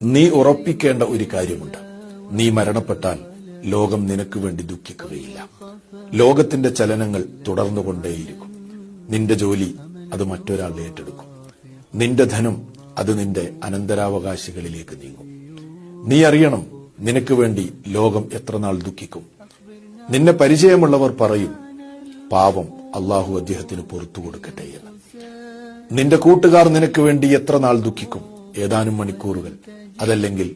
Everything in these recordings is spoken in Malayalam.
നീ ഉറപ്പിക്കേണ്ട ഒരു കാര്യമുണ്ട്. നീ മരണപ്പെട്ടാൽ ലോകം നിനക്ക് വേണ്ടി ദുഃഖിക്കുകയില്ല. ലോകത്തിന്റെ ചലനങ്ങൾ തുടർന്നുകൊണ്ടേയിരിക്കും. നിന്റെ ജോലി അത് മറ്റൊരാൾ ഏറ്റെടുക്കും. നിന്റെ ധനം അത് നിന്റെ അനന്തരാവകാശികളിലേക്ക് നീങ്ങും. നീ അറിയണം, നിനക്ക് വേണ്ടി ലോകം എത്രനാൾ ദുഃഖിക്കും. നിന്നെ പരിചയമുള്ളവർ പറയും, പാവം, അള്ളാഹു അദ്ദേഹത്തിന് പുറത്തു കൊടുക്കട്ടെ എന്ന്. നിന്റെ കൂട്ടുകാർ നിനക്ക് വേണ്ടി എത്ര നാൾ ദുഃഖിക്കും? ഏതാനും മണിക്കൂറുകൾ, അതല്ലെങ്കിൽ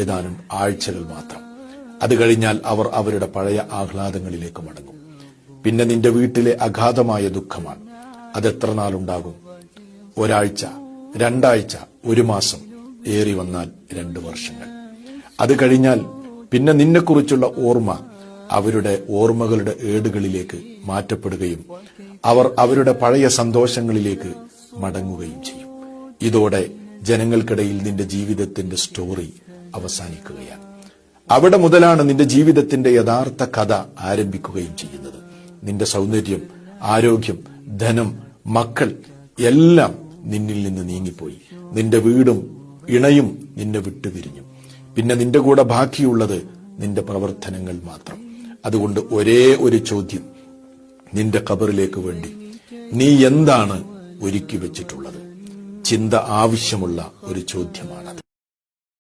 ഏതാനും ആഴ്ചകൾ മാത്രം. അത് കഴിഞ്ഞാൽ അവർ അവരുടെ പഴയ ആഹ്ലാദങ്ങളിലേക്ക് മടങ്ങും. പിന്നെ നിന്റെ വീട്ടിലെ അഗാധമായ ദുഃഖമാണ്. അതെത്ര നാളുണ്ടാകും? ഒരാഴ്ച, രണ്ടാഴ്ച, ഒരു മാസം, ഏറി വന്നാൽ 2 വർഷങ്ങൾ. അത് കഴിഞ്ഞാൽ പിന്നെ നിന്നെക്കുറിച്ചുള്ള ഓർമ്മ അവരുടെ ഓർമ്മകളുടെ ഏടുകളിലേക്ക് മാറ്റപ്പെടുകയും അവർ അവരുടെ പഴയ സന്തോഷങ്ങളിലേക്ക് മടങ്ങുകയും ചെയ്യും. ഇതോടെ ജനങ്ങൾക്കിടയിൽ നിന്റെ ജീവിതത്തിന്റെ സ്റ്റോറി അവസാനിക്കുകയാണ്. അവിടെ മുതലാണ് നിന്റെ ജീവിതത്തിന്റെ യഥാർത്ഥ കഥ ആരംഭിക്കുകയും ചെയ്യുന്നത്. നിന്റെ സൗന്ദര്യം, ആരോഗ്യം, ധനം, മക്കൾ എല്ലാം നിന്നിൽ നിന്ന് നീങ്ങിപ്പോയി. നിന്റെ വീടും ഇണയും നിന്നെ വിട്ടുപിരിഞ്ഞു. പിന്നെ നിന്റെ കൂടെ ബാക്കിയുള്ളത് നിന്റെ പ്രവർത്തനങ്ങൾ മാത്രം. അതുകൊണ്ട് ഒരേ ഒരു ചോദ്യം നിന്റെ ഖബറിലേക്ക് വേണ്ടി: നീ എന്താണ് ഒരുക്കി വെച്ചിട്ടുള്ളത്? ചിന്ത ആവശ്യമുള്ള ഒരു ചോദ്യമാണത്.